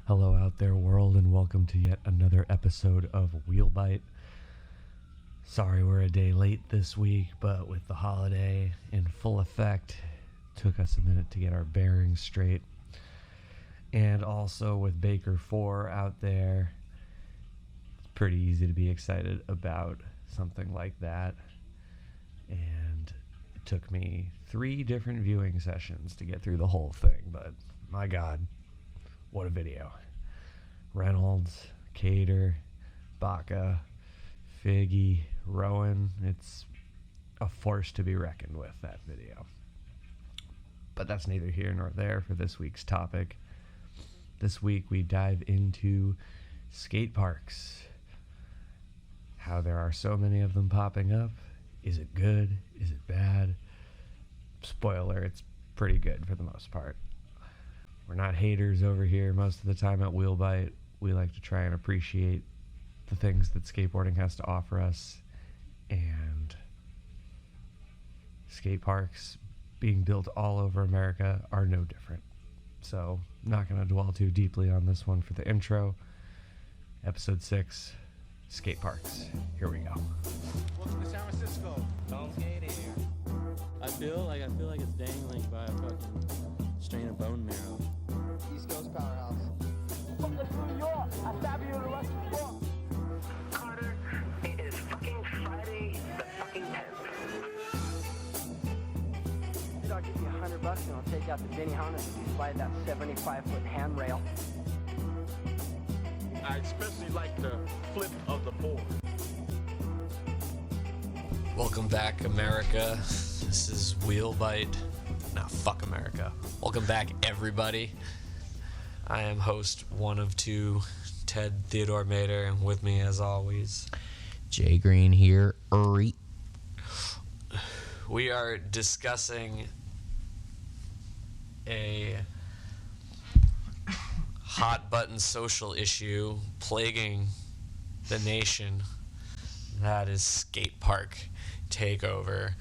Hello out there, world, and welcome to yet another episode of Wheelbite. Sorry we're a day late this week, but with the holiday in full effect, took us a minute to get our bearings straight. And also with Baker 4 out there, it's pretty easy to be excited about something like that. And it took me 3 different viewing sessions to get through the whole thing, but my God. What a video. Reynolds, Cater, Baca, Figgy, Rowan. It's a force to be reckoned with, that video. But that's neither here nor there for this week's topic. This week we dive into skate parks. How there are so many of them popping up. Is it good? Is it bad? Spoiler, it's pretty good for the most part. We're not haters over here most of the time at Wheelbite. We like to try and appreciate the things that skateboarding has to offer us. And skate parks being built all over America are no different. So, I'm not going to dwell too deeply on this one for the intro. Episode 6, skate parks. Here we go. Welcome to San Francisco. Don't skate here. I feel like it's dangling by a fucking strain of bone marrow. East Coast powerhouse. From New York, I stab you in the West York. Carter, it is fucking Friday the fucking 10th. Dude, I'll give you $100 and I'll take out the Benihana's and you slide that 75-foot handrail. I especially like the flip of the board. Welcome back, America. This is Wheelbite. Nah, fuck America. Welcome back, everybody. I am host 1 of 2, Ted Theodore Mater, and with me, as always, Jay Green here. we are discussing a hot button social issue plaguing the nation. That is skate park takeover.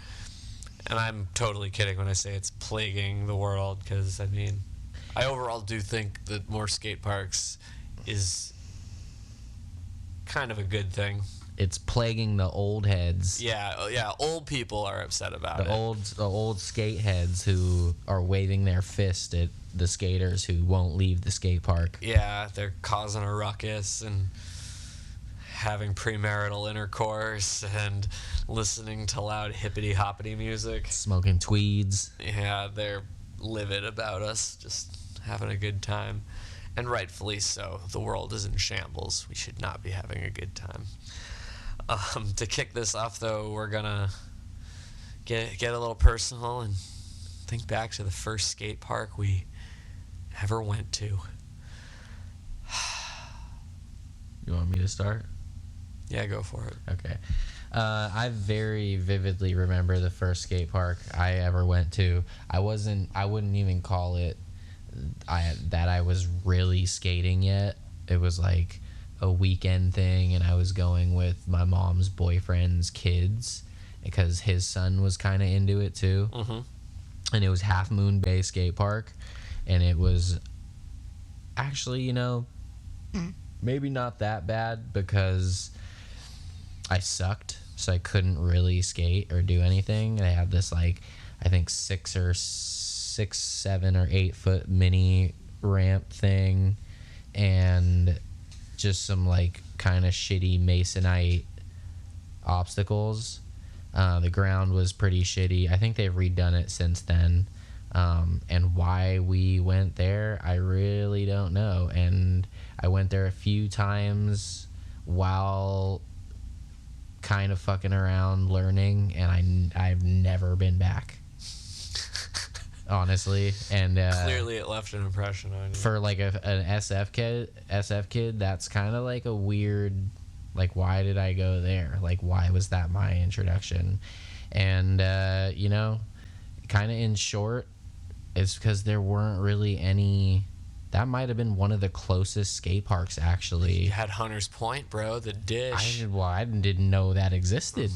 And I'm totally kidding when I say it's plaguing the world, because, I mean, I overall do think that more skate parks is kind of a good thing. It's plaguing the old heads. Yeah, old people are upset about it. The old skate heads who are waving their fist at the skaters who won't leave the skate park. Yeah, they're causing a ruckus and having premarital intercourse and listening to loud hippity-hoppity music. Smoking tweeds. Yeah, they're livid about us, just having a good time. And rightfully so. The world is in shambles. We should not be having a good time. To kick this off, though, we're gonna get a little personal and think back to the first skate park we ever went to. You want me to start? Yeah, go for it. Okay. I very vividly remember the first skate park I ever went to. I wouldn't even call it that I was really skating yet. It was like a weekend thing, and I was going with my mom's boyfriend's kids because his son was kind of into it too. Mm-hmm. And it was Half Moon Bay Skate Park, and it was actually, maybe not that bad because I sucked, so I couldn't really skate or do anything. They had this, like, I think 6 or 7 or 8 foot mini ramp thing, and just some, like, kind of shitty masonite obstacles. The ground was pretty shitty. I think they've redone it since then. And why we went there, I really don't know. And I went there a few times while kind of fucking around learning, and I've never been back. Honestly. And Clearly it left an impression on you. For like an SF kid, that's kind of like a weird, like, why did I go there? Like, why was that my introduction? And kind of in short, it's because there weren't really any. That might have been one of the closest skate parks, actually. You had Hunter's Point, bro, the dish. I didn't know that existed.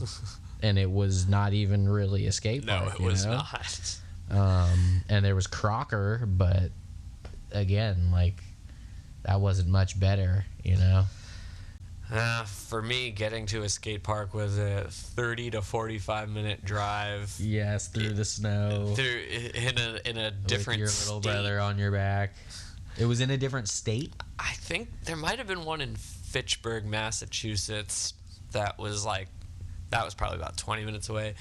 And it was not even really a skate park. No, it was not. And there was Crocker, but again, like, that wasn't much better, you know. For me, getting to a skate park was a 30 to 45-minute drive. Yes, through the snow. In a different with your little state. brother on your back. It was in a different state? I think there might have been one in Fitchburg, Massachusetts that was probably about 20 minutes away.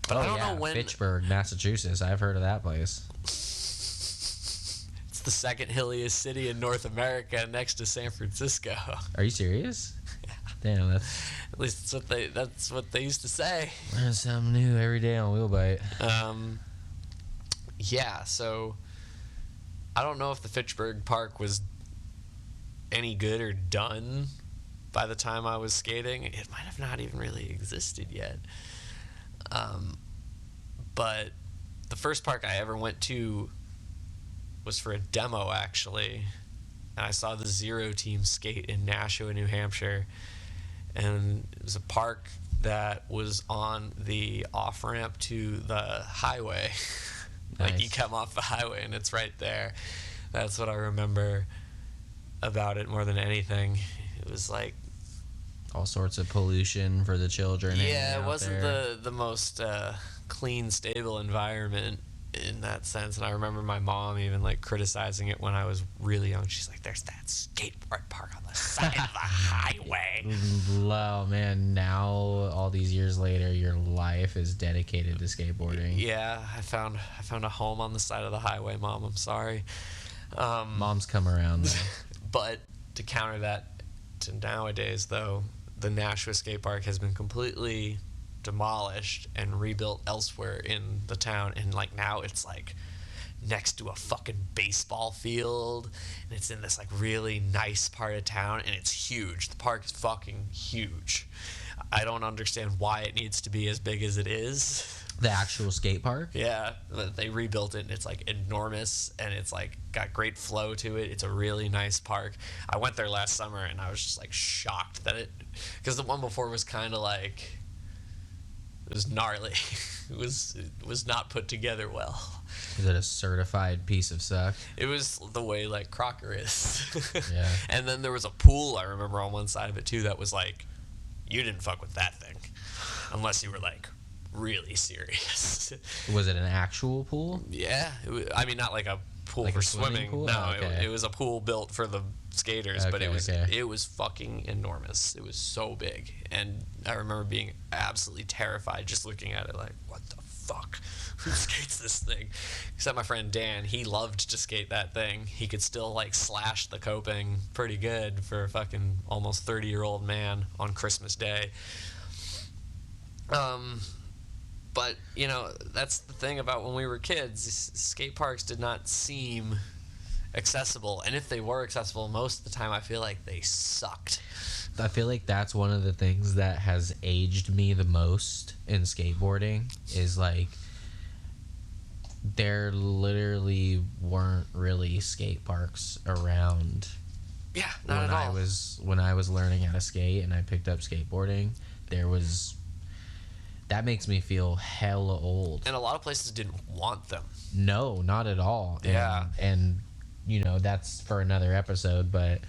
But I don't know when. Fitchburg, Massachusetts. I've heard of that place. It's the second hilliest city in North America next to San Francisco. Are you serious? Damn, that's At least that's what they used to say. learn something new every day on Wheelbite. Yeah, so I don't know if the Fitchburg Park was any good or done by the time I was skating. It might have not even really existed yet. But the first park I ever went to was for a demo, actually. And I saw the Zero team skate in Nashua, New Hampshire. And it was a park that was on the off-ramp to the highway. Like, Nice. you come off the highway and it's right there. That's what I remember about it more than anything. It was like, All sorts of pollution for the children. hanging yeah, it out wasn't there. the most clean, stable environment in that sense. And I remember my mom even like criticizing it when I was really young. She's like, "There's that skateboard park on the side of the highway." Oh man, now all these years later, your life is dedicated to skateboarding. Yeah, I found a home on the side of the highway, Mom. I'm sorry. Mom's come around though. But to counter that, to nowadays though, the Nashua skate park has been completely demolished and rebuilt elsewhere in the town, and like now it's like next to a fucking baseball field, and it's in this like really nice part of town, and it's huge. The park is fucking huge. I don't understand why it needs to be as big as it is. The actual skate park? Yeah, they rebuilt it and it's like enormous, and it's like got great flow to it. It's a really nice park. I went there last summer and I was just like shocked that because the one before was kind of like, it was gnarly. it was not put together well. Is it a certified piece of suck? It was the way like Crocker is. Yeah. And then there was a pool, I remember, on one side of it too that was like, you didn't fuck with that thing unless you were like really serious. Was it an actual pool? Yeah, I mean, not like a pool Like for a swimming swimming. pool? No, Oh, okay. it was a pool built for the skaters, but Okay. it was fucking enormous. It was so big, and I remember being absolutely terrified just looking at it, like, what the fuck? Who skates this thing? Except my friend Dan, he loved to skate that thing. He could still like slash the coping pretty good for a fucking almost 30-year-old man on Christmas Day. But, you know, that's the thing about when we were kids. Skate parks did not seem accessible. And if they were accessible, most of the time I feel like they sucked. I feel like that's one of the things that has aged me the most in skateboarding is like there literally weren't really skate parks around Yeah, not at all. when I was learning how to skate and I picked up skateboarding. That makes me feel hella old. And a lot of places didn't want them. No, not at all. Yeah. And you know, that's for another episode, but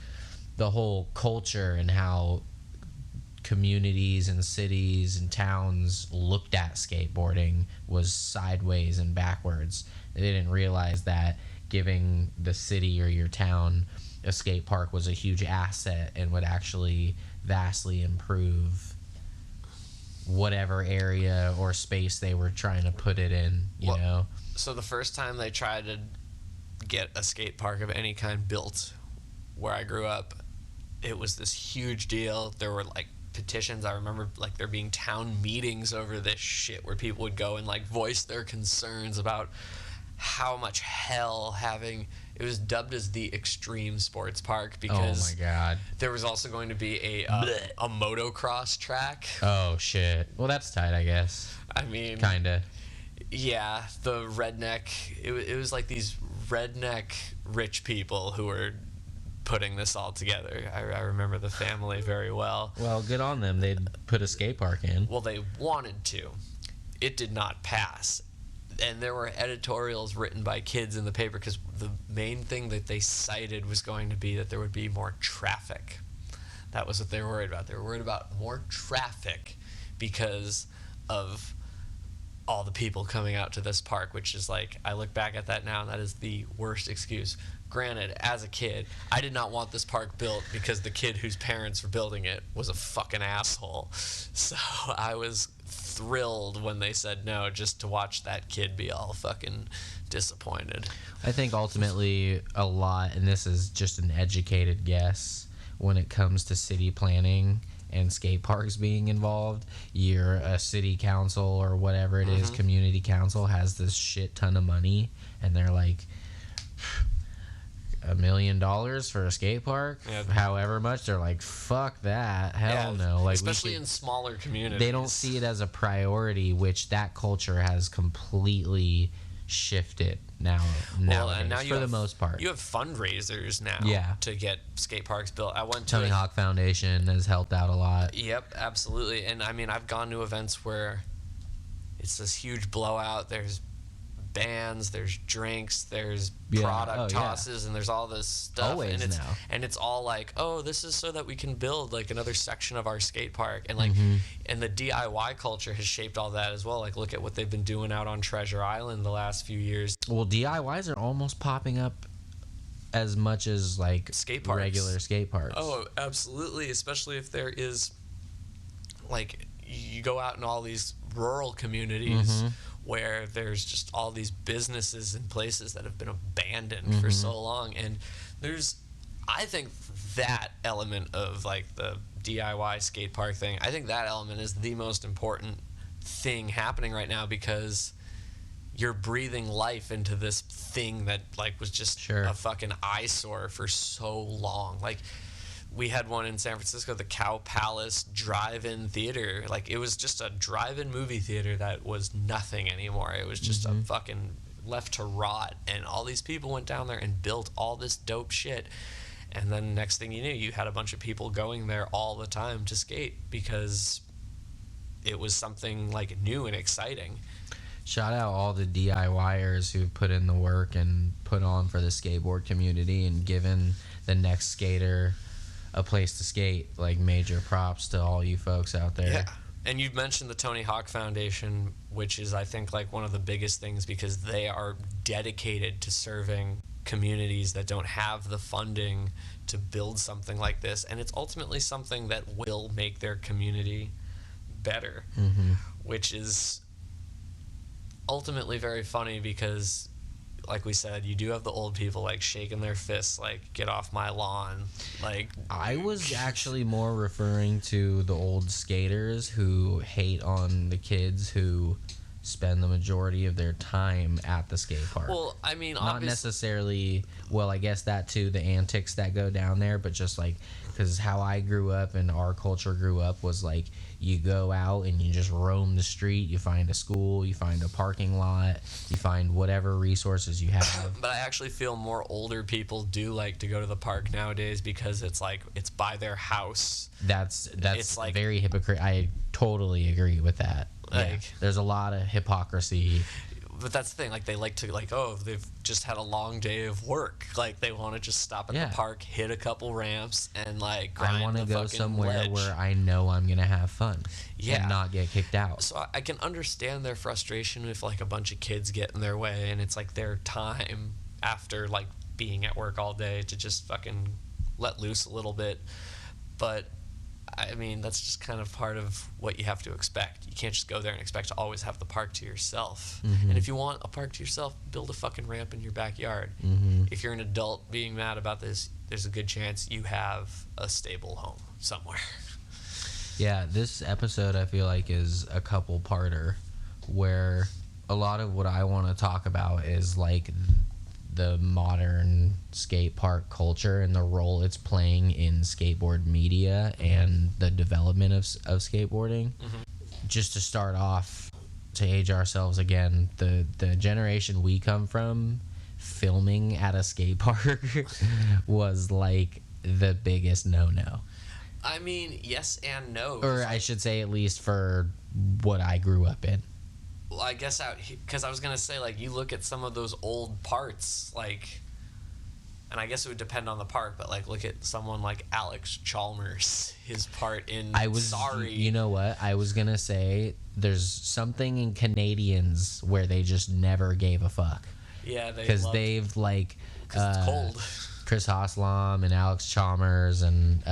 the whole culture and how communities and cities and towns looked at skateboarding was sideways and backwards. They didn't realize that giving the city or your town a skate park was a huge asset and would actually vastly improve whatever area or space they were trying to put it in, you Well, know? So the first time they tried to get a skate park of any kind built where I grew up, it was this huge deal. There were like petitions. I remember like there being town meetings over this shit where people would go and like voice their concerns about how much hell having it was dubbed as the extreme sports park because Oh my god. there was also going to be a motocross track. Oh shit. Well, that's tight, I guess. I mean, Kinda. yeah, the redneck. It was like these redneck rich people who were putting this all together. I remember the family very well. Well, good on them. They'd put a skate park in. Well, they wanted to. It did not pass. and there were editorials written by kids in the paper because the main thing that they cited was going to be that there would be more traffic. That was what they were worried about. They were worried about more traffic because of all the people coming out to this park, which is like, I look back at that now, and that is the worst excuse. Granted, as a kid, I did not want this park built because the kid whose parents were building it was a fucking asshole. So I was thrilled when they said no, just to watch that kid be all fucking disappointed. I think ultimately a lot, and this is just an educated guess, when it comes to city planning and skate parks being involved, you're a city council or whatever it is, community council has this shit ton of money, and they're like, $1 million for a skate park, however much, they're like, fuck that, hell no. Like, especially in smaller communities, they don't see it as a priority, which that culture has completely shifted now. And now for the most part, you have fundraisers now to get skate parks built. I went to Tony Hawk Foundation has helped out a lot. Yep, absolutely. And I mean, I've gone to events where it's this huge blowout. There's bands, there's drinks, there's product tosses, and there's all this stuff. Always and now. And it's all like, oh, this is so that we can build like another section of our skate park. And like, and the DIY culture has shaped all that as well. Like, look at what they've been doing out on Treasure Island the last few years. Well, DIYs are almost popping up as much as like skate parks. Regular skate parks. Oh, absolutely. Especially if there is, like, you go out in all these rural communities where there's just all these businesses and places that have been abandoned for so long. And there's, I think that element of like the DIY skate park thing, I think that element is the most important thing happening right now, because you're breathing life into this thing that like was just a fucking eyesore for so long. Like, we had one in San Francisco, the Cow Palace Drive-In Theater. Like, it was just a drive-in movie theater that was nothing anymore. It was just a fucking left to rot. And all these people went down there and built all this dope shit. And then next thing you knew, you had a bunch of people going there all the time to skate because it was something like new and exciting. Shout out all the DIYers who put in the work and put on for the skateboard community and given the next skater a place to skate. Like, major props to all you folks out there. Yeah. And you've mentioned the Tony Hawk Foundation, which is, I think, like one of the biggest things, because they are dedicated to serving communities that don't have the funding to build something like this. And it's ultimately something that will make their community better, which is ultimately very funny because, like we said, you do have the old people like shaking their fists like, get off my lawn. Like, I was actually more referring to the old skaters who hate on the kids who spend the majority of their time at the skate park. Well, I mean, not necessarily, well, I guess that too, the antics that go down there, but just like, because how I grew up and our culture grew up was like, you go out and you just roam the street, you find a school, you find a parking lot, you find whatever resources you have. But I actually feel more older people do like to go to the park nowadays because it's like, it's by their house. That's it's like, very hypocrite. I totally agree with that. Like, there's a lot of hypocrisy. But that's the thing, like, they like to, like, oh, they've just had a long day of work. Like, they want to just stop at the park, hit a couple ramps, and, like, grind I want to go somewhere ledge. where I know I'm going to have fun and not get kicked out. So I can understand their frustration if, like, a bunch of kids get in their way, and it's, like, their time after, like, being at work all day to just fucking let loose a little bit. But I mean, that's just kind of part of what you have to expect. You can't just go there and expect to always have the park to yourself. And if you want a park to yourself, build a fucking ramp in your backyard. If you're an adult being mad about this, there's a good chance you have a stable home somewhere. Yeah, this episode I feel like is a couple-parter where a lot of what I want to talk about is like the modern skate park culture and the role it's playing in skateboard media and the development of skateboarding. Just to start off, to age ourselves again, the generation we come from, filming at a skate park was like the biggest no-no. I mean, yes and no. Or I should say, at least for what I grew up in. Well, I guess because I was gonna say, like, you look at some of those old parts, like, and I guess it would depend on the park, but like, look at someone like Alex Chalmers, his part in Sorry. You know what? I was gonna say there's something in Canadians where they just never gave a fuck. Yeah, Because they've like because it's cold. Chris Haslam and Alex Chalmers and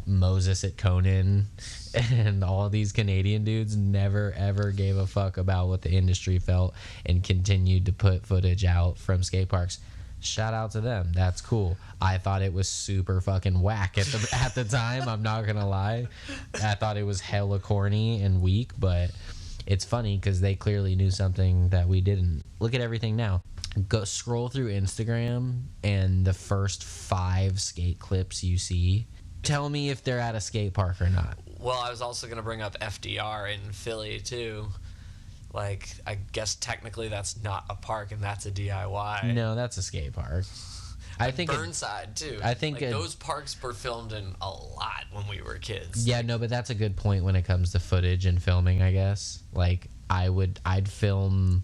Moses at Conan and all these Canadian dudes never ever gave a fuck about what the industry felt and continued to put footage out from skate parks. Shout out to them. That's cool. I thought it was super fucking whack at the time. I'm not gonna lie. I thought it was hella corny and weak, but it's funny because they clearly knew something that we didn't. Look at everything now. Go scroll through Instagram and the first 5 skate clips you see, tell me if they're at a skate park or not. Well, I was also gonna bring up FDR in Philly too. Like, I guess technically that's not a park and that's a DIY. No, that's a skate park. I think Burnside too. I think like, those parks were filmed in a lot when we were kids. Yeah, no, but that's a good point when it comes to footage and filming, I guess. Like, I'd film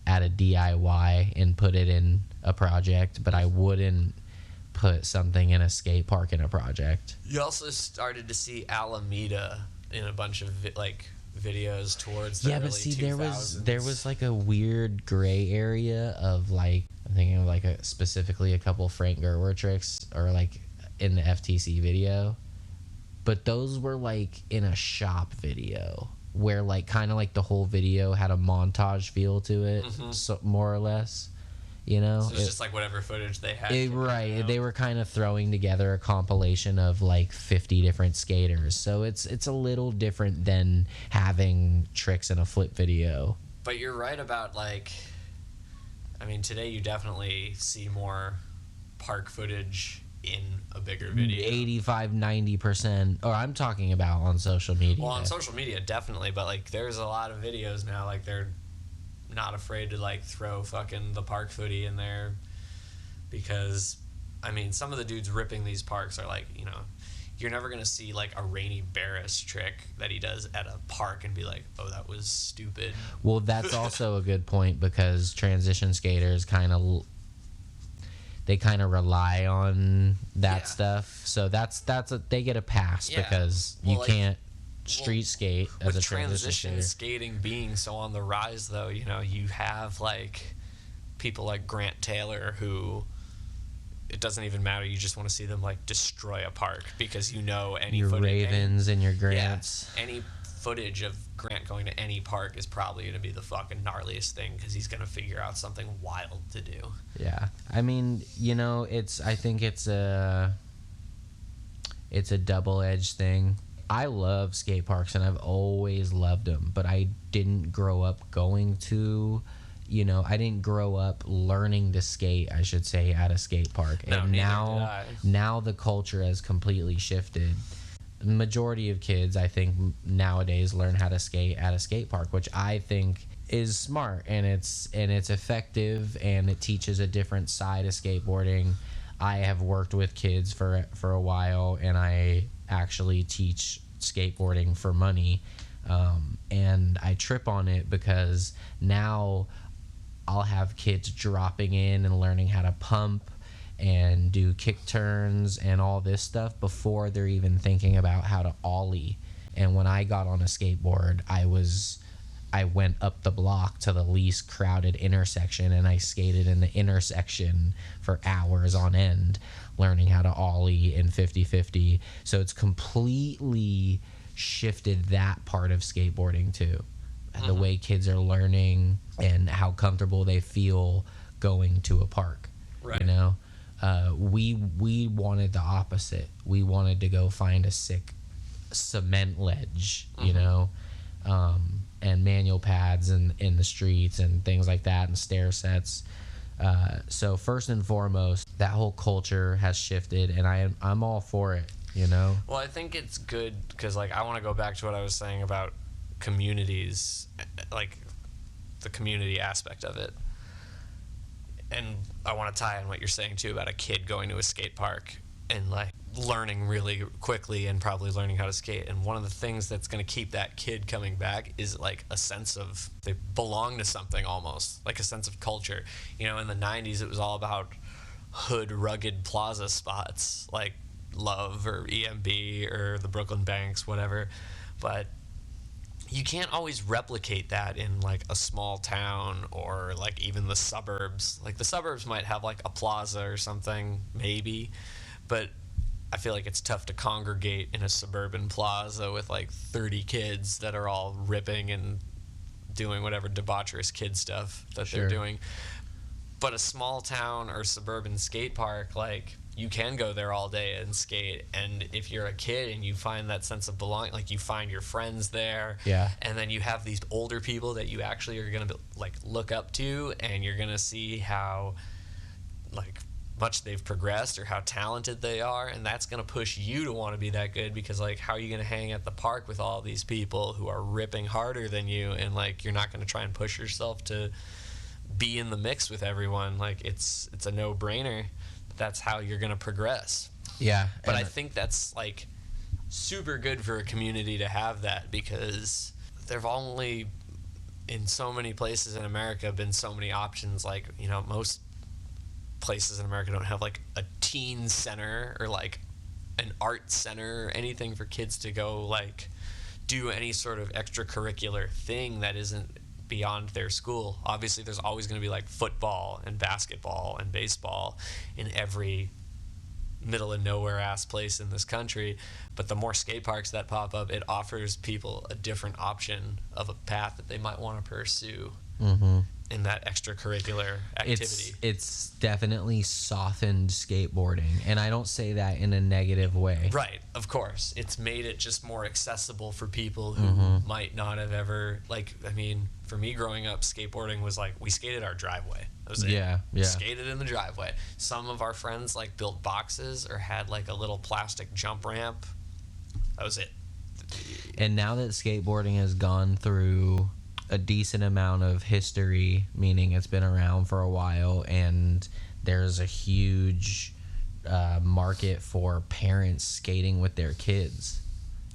at a DIY and put it in a project, but I wouldn't put something in a skate park in a project. You also started to see Alameda in a bunch of videos towards the early but see 2000s. there was like a weird gray area of like, I'm thinking of like specifically a couple Frank Gerwer tricks or like in the FTC video, but those were like in a shop video where like kind of like the whole video had a montage feel to it, so more or less, you know. So it's just like whatever footage they had. Right, they were kind of throwing together a compilation of like 50 different skaters, so it's a little different than having tricks in a flip video. But you're right about like, I mean, today you definitely see more park footage in a bigger video. 85-90%, or I'm talking about on social media. Well, on social media definitely, but like there's a lot of videos now, like they're not afraid to like throw fucking the park footy in there, because I mean, some of the dudes ripping these parks are like, you know, you're never gonna see like a Rainy Barris trick that he does at a park and be like, oh, that was stupid. Well, that's also a good point, because transition skaters kind of rely on that stuff, so they get a pass because you can't street skate as a transition skating being so on the rise, though. You know, you have like people like Grant Taylor who it doesn't even matter. You just want to see them like destroy a park because you know your Ravens and your Grants. Yeah, any footage of Grant going to any park is probably going to be the fucking gnarliest thing because he's going to figure out something wild to do. Yeah, I mean, you know, I think it's a double-edged thing. I love skate parks and I've always loved them, but I didn't grow up going to, you know, I didn't grow up learning to skate, I should say, at a skate park. No, and neither did I. Now the culture has completely shifted. The majority of kids, I think, nowadays learn how to skate at a skate park, which I think is smart, and it's effective, and it teaches a different side of skateboarding. I have worked with kids for a while, and I actually teach skateboarding for money, and I trip on it because now I'll have kids dropping in and learning how to pump and do kick turns and all this stuff before they're even thinking about how to ollie. And when I got on a skateboard, I went up the block to the least crowded intersection, and I skated in the intersection for hours on end learning how to ollie in 50-50. So it's completely shifted that part of skateboarding too. The way kids are learning and how comfortable they feel going to a park. Right. You know? We wanted the opposite. We wanted to go find a sick cement ledge, you know, and manual pads in the streets and things like that, and stair sets. So first and foremost, that whole culture has shifted, and I'm all for it, you know. Well, I think it's good because, like, I want to go back to what I was saying about communities, like the community aspect of it. And I want to tie in what you're saying too about a kid going to a skate park. and like learning really quickly and probably learning how to skate. And one of the things that's going to keep that kid coming back is like a sense of they belong to something, almost like a sense of culture. You know, in the 90s it was all about hood rugged plaza spots like Love or EMB or the Brooklyn Banks, whatever. But you can't always replicate that in like a small town or like even the suburbs. Like the suburbs might have like a plaza or something, maybe, but I feel like it's tough to congregate in a suburban plaza with like 30 kids that are all ripping and doing whatever debaucherous kid stuff that Sure. they're doing. But a small town or suburban skate park, like, you can go there all day and skate, and if you're a kid and you find that sense of belonging, like, you find your friends there, Yeah. and then you have these older people that you actually are going to like look up to, and you're going to see how like much they've progressed or how talented they are, and that's going to push you to want to be that good, because like, how are you going to hang at the park with all these people who are ripping harder than you, and like, you're not going to try and push yourself to be in the mix with everyone. Like, it's a no-brainer. That's how you're going to progress. Yeah. But I think that's like super good for a community to have that, because there've only in so many places in America been so many options. Like, you know, most places in America don't have like a teen center or like an art center or anything for kids to go like do any sort of extracurricular thing that isn't beyond their school. Obviously there's always going to be like football and basketball and baseball in every middle of nowhere ass place in this country, but the more skate parks that pop up, it offers people a different option of a path that they might want to pursue in that extracurricular activity. It's definitely softened skateboarding, and I don't say that in a negative way. Right, of course. It's made it just more accessible for people who might not have ever, like, I mean, for me growing up, skateboarding was like, we skated our driveway. That was it. Yeah. Skated in the driveway. Some of our friends like built boxes or had like a little plastic jump ramp. That was it. And now that skateboarding has gone through a decent amount of history, meaning it's been around for a while, and there's a huge market for parents skating with their kids,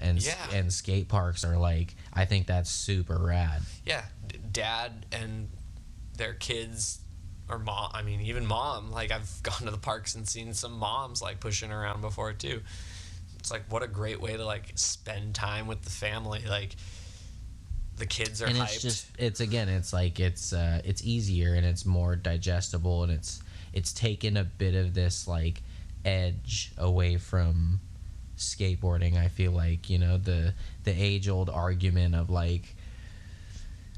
and and skate parks are like, I think that's super rad. Yeah, dad and their kids, or mom, I mean even mom, like I've gone to the parks and seen some moms like pushing around before too. It's like, what a great way to like spend time with the family. Like, the kids are and hyped. It's easier and it's more digestible, and it's taken a bit of this like edge away from skateboarding. I feel like, you know, the age old argument of like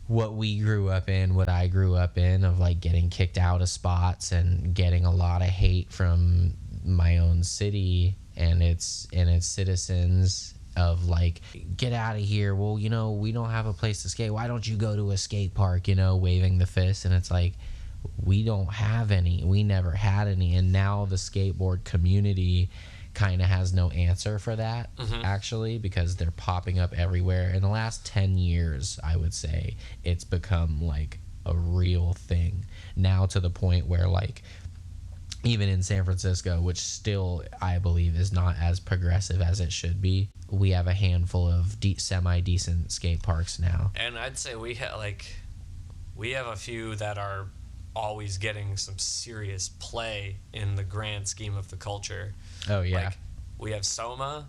what we grew up in, what I grew up in, of like getting kicked out of spots and getting a lot of hate from my own city and its citizens, of like, get out of here, well, you know, we don't have a place to skate, why don't you go to a skate park, you know, waving the fist. And it's like, we don't have any, we never had any, and now the skateboard community kind of has no answer for that, actually, because they're popping up everywhere. In the last 10 years, I would say, it's become like a real thing now, to the point where like, even in San Francisco, which still I believe is not as progressive as it should be, we have a handful of semi-decent skate parks now. And I'd say we have a few that are always getting some serious play in the grand scheme of the culture. Oh yeah. Like, we have Soma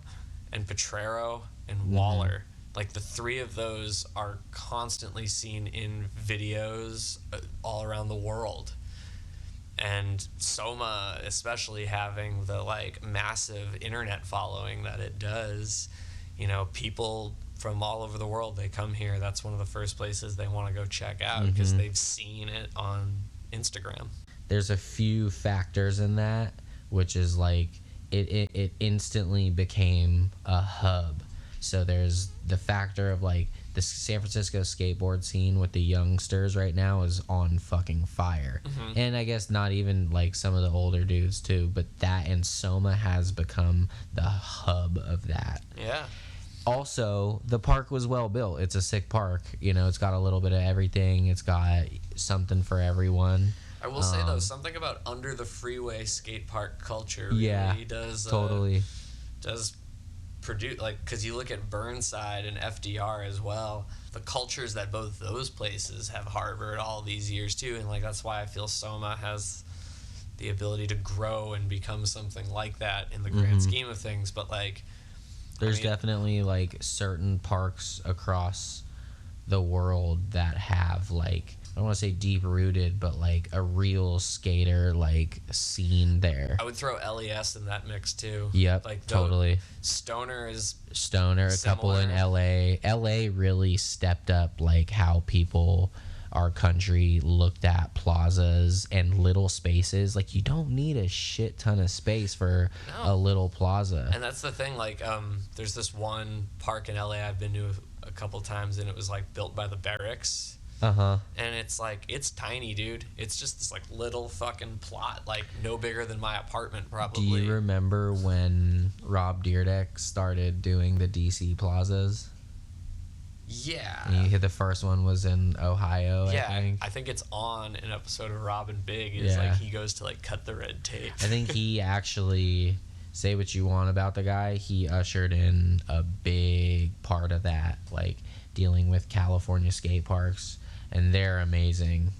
and Potrero and Waller. Like, the three of those are constantly seen in videos all around the world. And Soma, especially having the like massive internet following that it does, you know, people from all over the world, they come here. That's one of the first places they want to go check out, because they've seen it on Instagram. There's a few factors in that, which is like it instantly became a hub. So there's the factor of like the San Francisco skateboard scene with the youngsters right now is on fucking fire. And I guess not even like some of the older dudes too, but that and Soma has become the hub of that. Yeah. Also, the park was well built. It's a sick park. You know, it's got a little bit of everything. It's got something for everyone. I will say though, something about under the freeway skate park culture really Yeah, does totally. Does produce, like, because you look at Burnside and FDR as well, the cultures that both those places have harbored all these years too, and like that's why I feel Soma has the ability to grow and become something like that in the grand scheme of things. But like, there's definitely like certain parks across the world that have like, I don't want to say deep rooted, but like a real skater like scene there. I would throw LES in that mix too. Yep, like totally. Stoner, a couple in LA. LA really stepped up like how people, our country, looked at plazas and little spaces. Like, you don't need a shit ton of space for a little plaza. And that's the thing, like, there's this one park in LA I've been to a couple times, and it was like built by the Barracks. And it's like, it's tiny, dude. It's just this like little fucking plot, like no bigger than my apartment probably. Do you remember when Rob Dyrdek started doing the DC plazas? Yeah. And the first one was in Ohio, Yeah, I think it's on an episode of Robin Big. It's like he goes to like cut the red tape. I think he actually, say what you want about the guy, he ushered in a big part of that, like dealing with California skate parks. And they're amazing.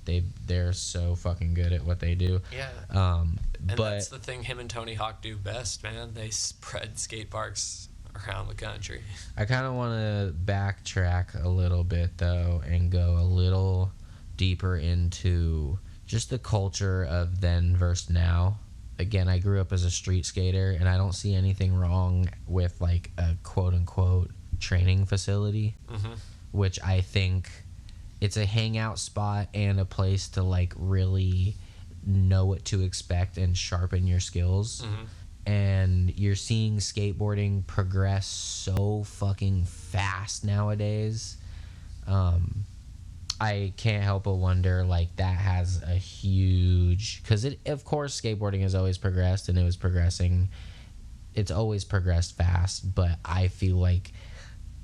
They're so fucking good at what they do. Yeah. And but that's the thing him and Tony Hawk do best, man. They spread skate parks around the country. I kind of want to backtrack a little bit though and go a little deeper into just the culture of then versus now. Again, I grew up as a street skater, and I don't see anything wrong with like a quote unquote training facility, which I think it's a hangout spot and a place to like really know what to expect and sharpen your skills. And you're seeing skateboarding progress so fucking fast nowadays. I can't help but wonder, like, that has a huge, because it, of course, skateboarding has always progressed, and it was progressing. It's always progressed fast, but I feel like,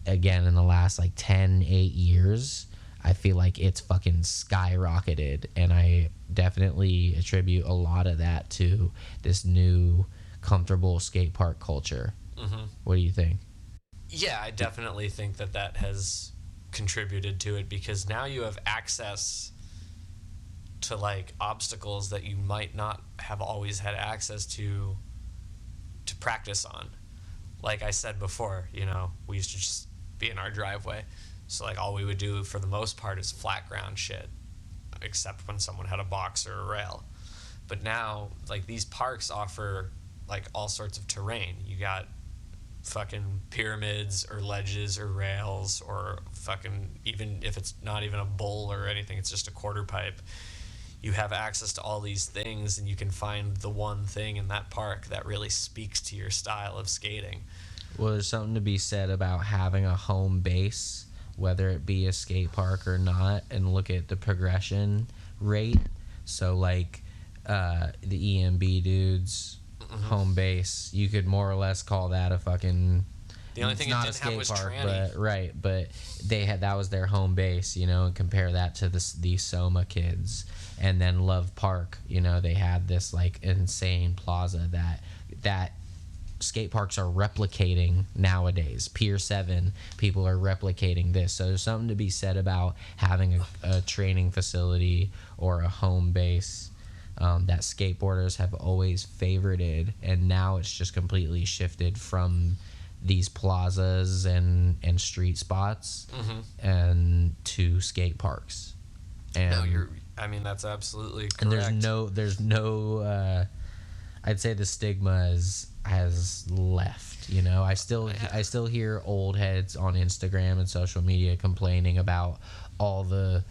again, in the last like 8 years, I feel like it's fucking skyrocketed, and I definitely attribute a lot of that to this new comfortable skate park culture. What do you think? Yeah, I definitely think that has contributed to it, because now you have access to like obstacles that you might not have always had access to practice on. Like I said before, you know, we used to just be in our driveway. So, like, all we would do for the most part is flat ground shit, except when someone had a box or a rail. But now, like, these parks offer, like, all sorts of terrain. You got fucking pyramids or ledges or rails, or fucking, even if it's not even a bowl or anything, it's just a quarter pipe. You have access to all these things, and you can find the one thing in that park that really speaks to your style of skating. Well, there's something to be said about having a home base, whether it be a skate park or not, and look at the progression rate. So like the EMB dudes home base, you could more or less call that a fucking, the only thing it didn't have was tranny. but they had, that was their home base, you know, and compare that to the Soma kids. And then Love Park, you know, they had this like insane plaza that skate parks are replicating nowadays. Pier 7, people are replicating this. So there's something to be said about having a training facility or a home base that skateboarders have always favorited, and now it's just completely shifted from these plazas and street spots and to skate parks. And No, I mean, that's absolutely correct. And there's no I'd say the stigma has left, you know. I still hear old heads on Instagram and social media complaining about all the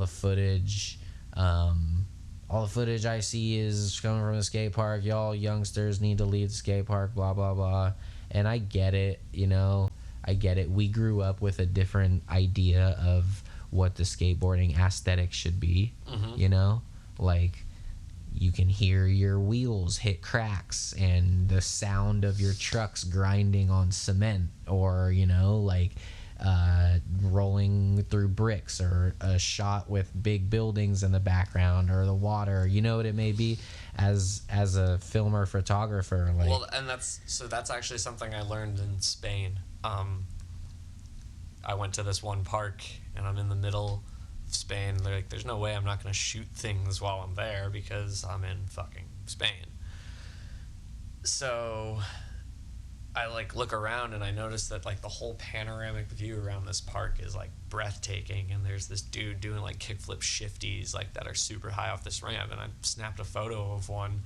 footage. All the footage I see is coming from the skate park. Y'all youngsters need to leave the skate park, blah blah blah. And I get it, you know. I get it. We grew up with a different idea of what the skateboarding aesthetic should be, you know? Like, you can hear your wheels hit cracks and the sound of your trucks grinding on cement, or, you know, like rolling through bricks, or a shot with big buildings in the background, or the water, you know what it may be, as a film or photographer. Like, well, and that's actually something I learned in Spain. I went to this one park, and I'm in the middle of Spain. They're like, there's no way I'm not going to shoot things while I'm there because I'm in fucking Spain. So I like look around, and I notice that like the whole panoramic view around this park is like breathtaking, and there's this dude doing like kickflip shifties like that are super high off this ramp, and I snapped a photo of one.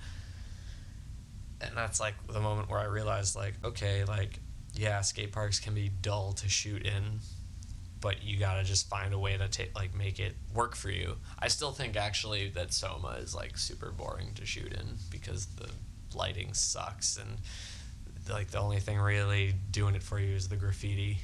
And that's like the moment where I realized, like, okay, like, yeah, skate parks can be dull to shoot in, but you gotta just find a way to make it work for you. I still think actually that Soma is like super boring to shoot in because the lighting sucks, and like the only thing really doing it for you is the graffiti.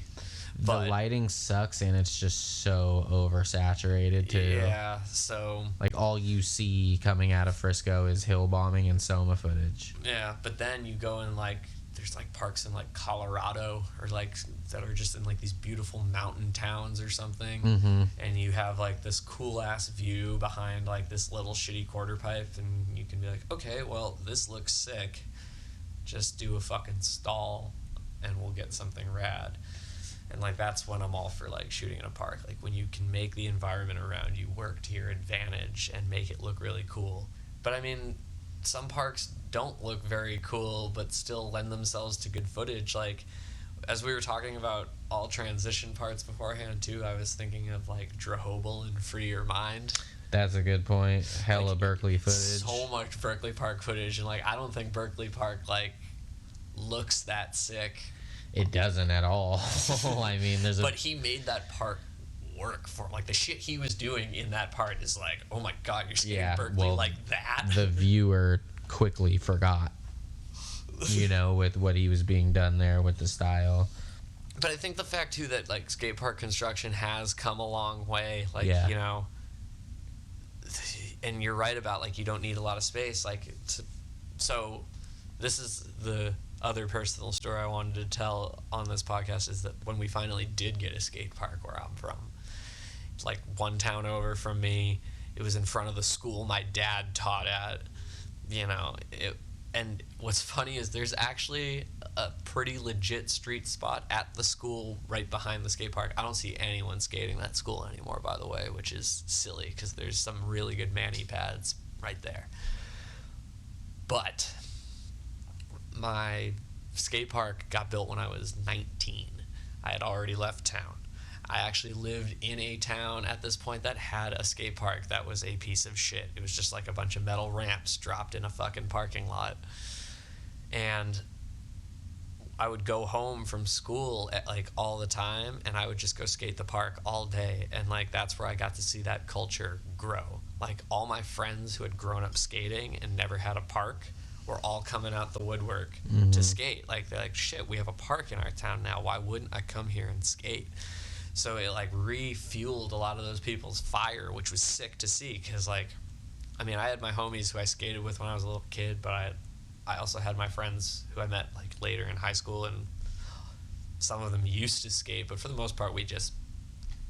But the lighting sucks, and it's just so oversaturated too. Yeah, so like all you see coming out of Frisco is hill bombing and Soma footage. yeah, but then you go in like there's like parks in like Colorado or like that are just in like these beautiful mountain towns or something, Mm-hmm. and you have like this cool ass view behind like this little shitty quarter pipe, and you can be like, okay, well this looks sick, just do a fucking stall and we'll get something rad. And like that's when I'm all for like shooting in a park, like when you can make the environment around you work to your advantage and make it look really cool. But I mean, some parks don't look very cool but still lend themselves to good footage. Like as we were talking about all transition parts beforehand too, I was thinking of like Drehobel and Free Your Mind. That's a good point. Hella Like, Berkeley footage. So much Berkeley Park footage, and like I don't think Berkeley Park like looks that sick. It doesn't at all. I mean, But he made that part work for him. Like the shit he was doing in that part is like, oh my god, you're skating Berkeley like that. The viewer quickly forgot, you know, with what he was being done there with the style. But I think the fact too that like skate park construction has come a long way. Like, Yeah. you know, and you're right about like you don't need a lot of space. Like, so this is the other personal story I wanted to tell on this podcast, is that when we finally did get a skate park where I'm from, it's like one town over from me, it was in front of the school my dad taught at, you know, and what's funny is there's actually a pretty legit street spot at the school right behind the skate park. I don't see anyone skating that school anymore, by the way, which is silly because there's some really good mani pads right there. But my skate park got built when I was 19. I had already left town. I actually lived in a town at this point that had a skate park that was a piece of shit. It was just like a bunch of metal ramps dropped in a fucking parking lot. And I would go home from school at like all the time, and I would just go skate the park all day. And like that's where I got to see that culture grow. Like all my friends who had grown up skating and never had a park were all coming out the woodwork to skate. Like they're like, shit, we have a park in our town now. Why wouldn't I come here and skate? So it like refueled a lot of those people's fire, which was sick to see. Because like, I mean, I had my homies who I skated with when I was a little kid, but I also had my friends who I met like later in high school, and some of them used to skate, but for the most part we just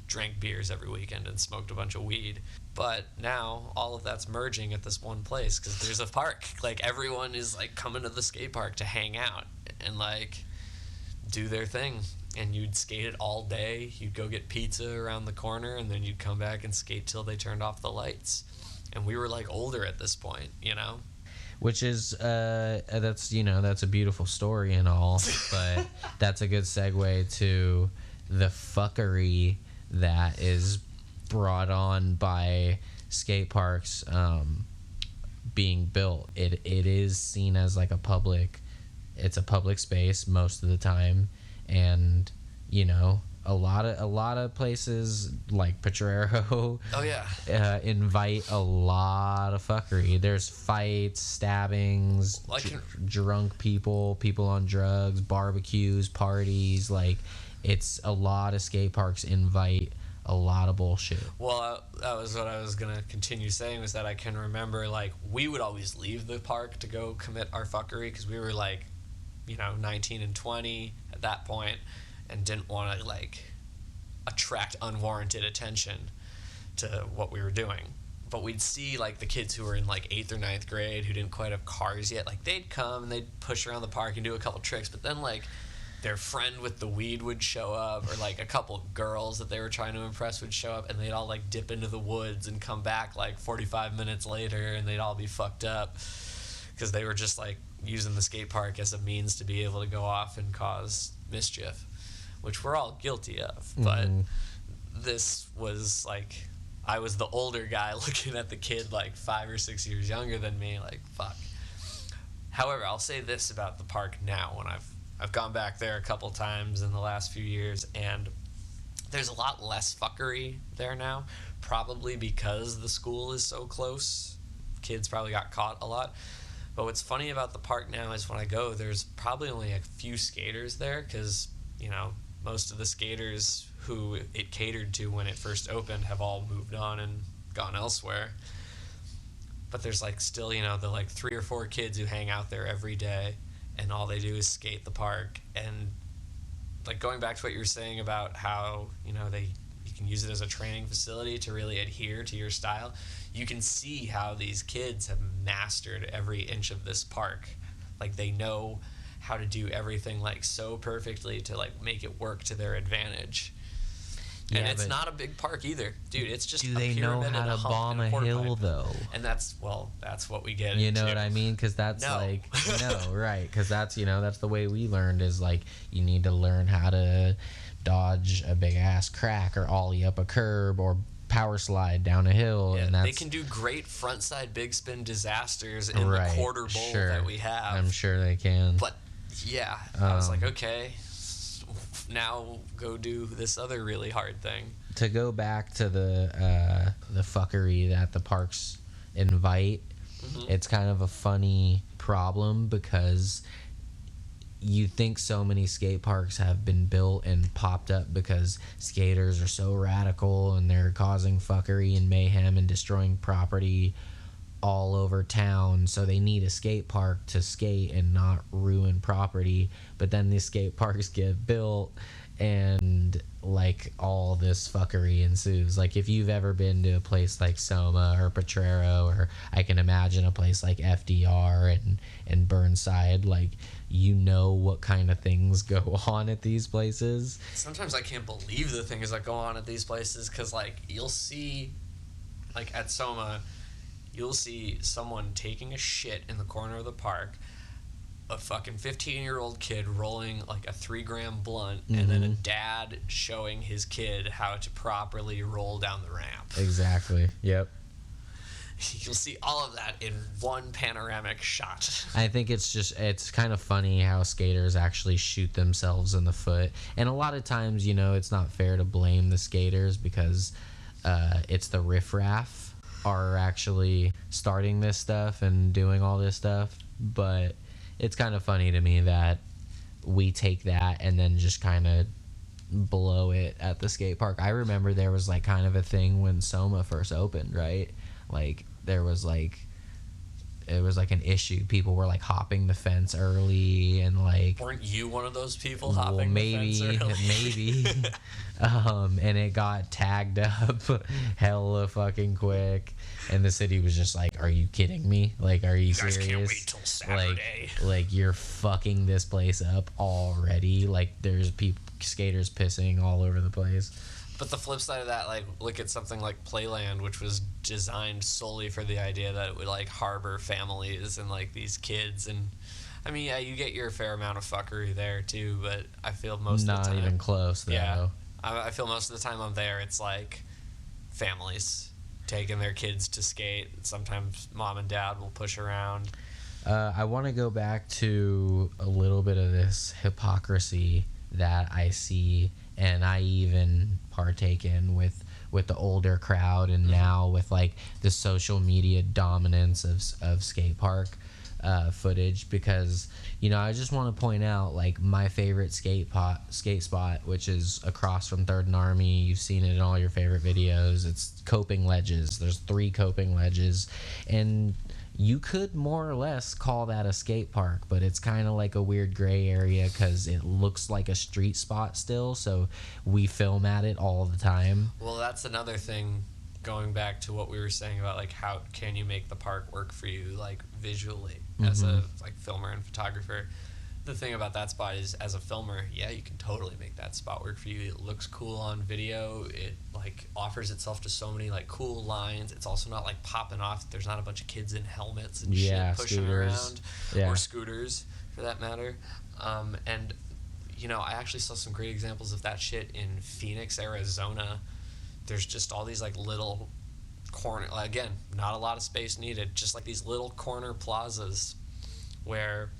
drank beers every weekend and smoked a bunch of weed. But now all of that's merging at this one place because there's a park. Like everyone is like coming to the skate park to hang out and like do their thing. And you'd skate it all day. You'd go get pizza around the corner, and then you'd come back and skate till they turned off the lights. And we were like older at this point, you know? Which is that's, you know, that's a beautiful story and all, but that's a good segue to the fuckery that is brought on by skate parks being built. It is seen as like a public space most of the time, and you know, a lot of places like Potrero Oh yeah. invite a lot of fuckery. There's fights, stabbings, drunk people on drugs, barbecues, parties. Like, it's a lot of skate parks invite a lot of bullshit. Well, that was what I was going to continue saying, was that I can remember, like, we would always leave the park to go commit our fuckery because we were, like, you know, 19 and 20 at that point and didn't want to, like, attract unwarranted attention to what we were doing. But we'd see like the kids who were in like 8th or 9th grade who didn't quite have cars yet, like they'd come and they'd push around the park and do a couple tricks, but then like their friend with the weed would show up, or like a couple of girls that they were trying to impress would show up, and they'd all like dip into the woods and come back like 45 minutes later, and they'd all be fucked up because they were just like using the skate park as a means to be able to go off and cause mischief, which we're all guilty of. But this was like, I was the older guy looking at the kid like 5 or 6 years younger than me, like fuck. However, I'll say this about the park now, when I've gone back there a couple times in the last few years, and there's a lot less fuckery there now, probably because the school is so close. Kids probably got caught a lot. But what's funny about the park now is when I go, there's probably only a few skaters there, because, you know, most of the skaters who it catered to when it first opened have all moved on and gone elsewhere. But there's like still, you know, the like 3 or 4 kids who hang out there every day, and all they do is skate the park. And like going back to what you were saying about how, you know, you can use it as a training facility to really adhere to your style, you can see how these kids have mastered every inch of this park. Like they know how to do everything like so perfectly to like make it work to their advantage. And Yeah, it's but not a big park either, dude. It's just do a they know pyramid how and a to hump bomb and a quarter hill, pipe. though? And that's what we get You into. know what I mean? Because that's No. like, no, right? Because that's, you know, that's the way we learned, is like you need to learn how to dodge a big ass crack, or ollie up a curb, or power slide down a hill. Yeah, And that's, they can do great frontside big spin disasters in right, the quarter bowl sure. that we have. I'm sure they can. But yeah, I was like, okay, now go do this other really hard thing. To go back to the fuckery that the parks invite, it's kind of a funny problem, because you think so many skate parks have been built and popped up because skaters are so radical and they're causing fuckery and mayhem and destroying property all over town, so they need a skate park to skate and not ruin property. But then these skate parks get built and like all this fuckery ensues. Like if you've ever been to a place like Soma or Potrero, or I can imagine a place like FDR and Burnside, like, you know what kind of things go on at these places. Sometimes I can't believe the things that go on at these places, because like you'll see, like at Soma, you'll see someone taking a shit in the corner of the park, a fucking 15-year-old kid rolling like a 3-gram blunt, and then a dad showing his kid how to properly roll down the ramp. Exactly. Yep. You'll see all of that in one panoramic shot. I think it's kind of funny how skaters actually shoot themselves in the foot. And a lot of times, you know, it's not fair to blame the skaters, because it's the riffraff are actually starting this stuff and doing all this stuff. But it's kind of funny to me that we take that and then just kind of blow it at the skate park. I remember there was like kind of a thing when Soma first opened, right? Like there was like, it was like an issue. People were like hopping the fence early, and like, Weren't you one of those people hopping maybe, the fence early? maybe. And it got tagged up hella fucking quick, and the city was just like, "Are you kidding me? Like, are you guys serious? can't wait till Saturday." Like you're fucking this place up already. Like there's skaters pissing all over the place." But the flip side of that, like, look at something like Playland, which was designed solely for the idea that it would, like, harbor families and, like, these kids. And, I mean, yeah, you get your fair amount of fuckery there, too, but I feel most of the time... Not even close, though. Yeah. I feel most of the time I'm there, it's, like, families taking their kids to skate. Sometimes mom and dad will push around. I want to go back to a little bit of this hypocrisy that I see, and I even partake in with the older crowd, and now with like the social media dominance of skate park footage, because, you know, I just want to point out, like, my favorite skate spot, which is across from 3rd and Army. You've seen it in all your favorite videos. It's coping ledges. There's 3 coping ledges, and you could more or less call that a skate park, but it's kind of like a weird gray area because it looks like a street spot still, so we film at it all the time. Well, that's another thing, going back to what we were saying about like how can you make the park work for you like visually as a like filmer and photographer. The thing about that spot is, as a filmer, yeah, you can totally make that spot work for you. It looks cool on video. It like offers itself to so many like cool lines. It's also not like popping off. There's not a bunch of kids in helmets and shit pushing around, or scooters for that matter. And you know, I actually saw some great examples of that shit in Phoenix, Arizona. There's just all these like little corner, again, not a lot of space needed, just like these little corner plazas where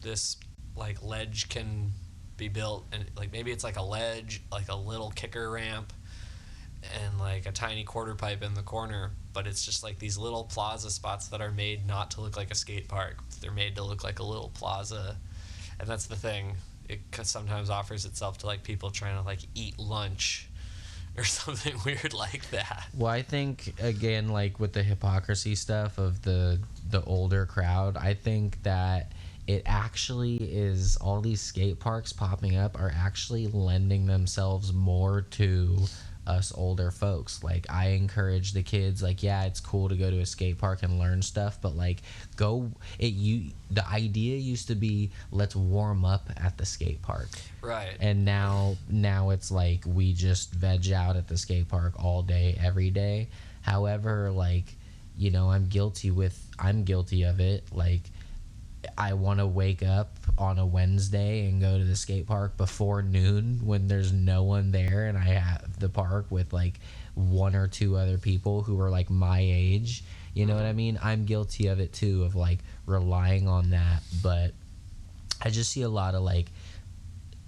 this like ledge can be built, and like maybe it's like a ledge, like a little kicker ramp and like a tiny quarter pipe in the corner, but it's just like these little plaza spots that are made not to look like a skate park. They're made to look like a little plaza. And that's the thing, it sometimes offers itself to like people trying to like eat lunch or something weird like that. Well, I think again, like with the hypocrisy stuff of the older crowd, I think that it actually is, all these skate parks popping up are actually lending themselves more to us older folks. Like, I encourage the kids, like, yeah, it's cool to go to a skate park and learn stuff, but like the idea used to be, let's warm up at the skate park. Right. And now it's like we just veg out at the skate park all day, every day. However, like, you know, I'm guilty of it. Like, I want to wake up on a Wednesday and go to the skate park before noon when there's no one there, and I have the park with like one or two other people who are like my age. You know what I mean? I'm guilty of it too, of like relying on that. But I just see a lot of like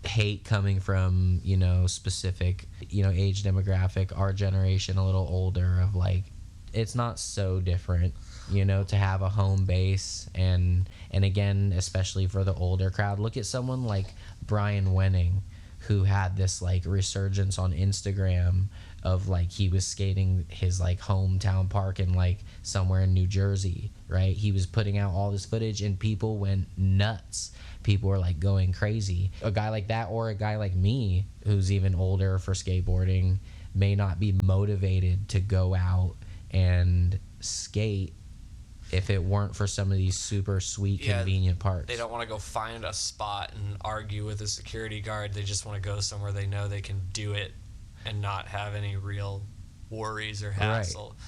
hate coming from, you know, specific, you know, age demographic, our generation, a little older, of like, it's not so different, you know, to have a home base. And again, especially for the older crowd, look at someone like Brian Wenning, who had this like resurgence on Instagram of like, he was skating his like hometown park in like somewhere in New Jersey, right? He was putting out all this footage and people went nuts. People were like going crazy. A guy like that, or a guy like me who's even older for skateboarding, may not be motivated to go out and skate if it weren't for some of these super sweet, convenient parks. They don't want to go find a spot and argue with a security guard. They just want to go somewhere they know they can do it and not have any real worries or hassle. Right.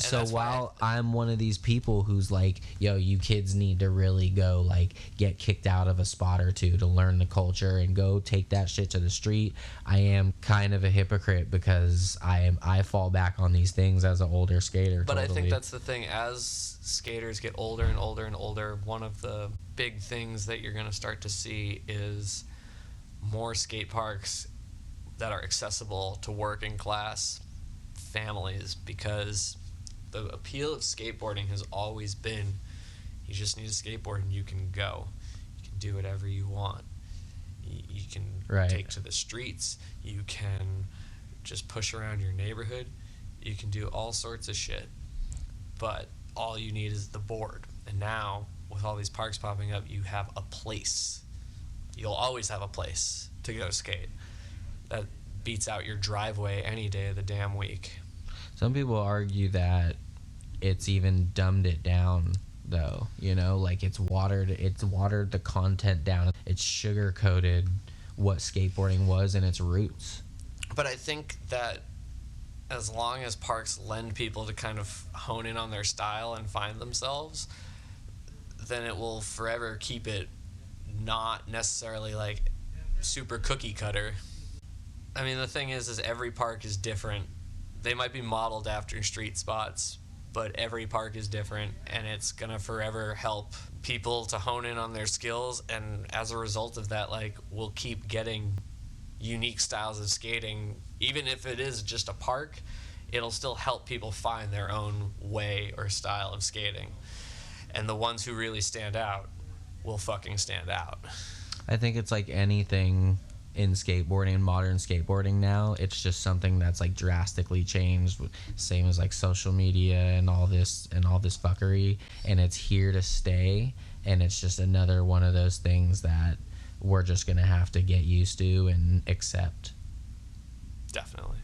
So while I'm one of these people who's like, yo, you kids need to really go like get kicked out of a spot or two to learn the culture and go take that shit to the street, I am kind of a hypocrite because I fall back on these things as an older skater. But totally. I think that's the thing, as skaters get older and older and older, one of the big things that you're going to start to see is more skate parks that are accessible to working class families, because the appeal of skateboarding has always been, you just need a skateboard and you can go. You can do whatever you want. You can take to the streets. You can just push around your neighborhood. You can do all sorts of shit. But all you need is the board. And now, with all these parks popping up, you have a place. You'll always have a place to go skate. That beats out your driveway any day of the damn week. Some people argue that it's even dumbed it down, though. You know, like it's watered the content down. It's sugar-coated what skateboarding was in its roots. But I think that as long as parks lend people to kind of hone in on their style and find themselves, then it will forever keep it not necessarily like super cookie cutter. I mean, the thing is every park is different. They might be modeled after street spots, but every park is different, and it's gonna forever help people to hone in on their skills, and as a result of that, like, we'll keep getting unique styles of skating. Even if it is just a park, it'll still help people find their own way or style of skating, and the ones who really stand out will fucking stand out. I think it's like anything in skateboarding and modern skateboarding now. It's just something that's like drastically changed, same as like social media and all this fuckery, and it's here to stay, and it's just another one of those things that we're just gonna have to get used to and accept. Definitely.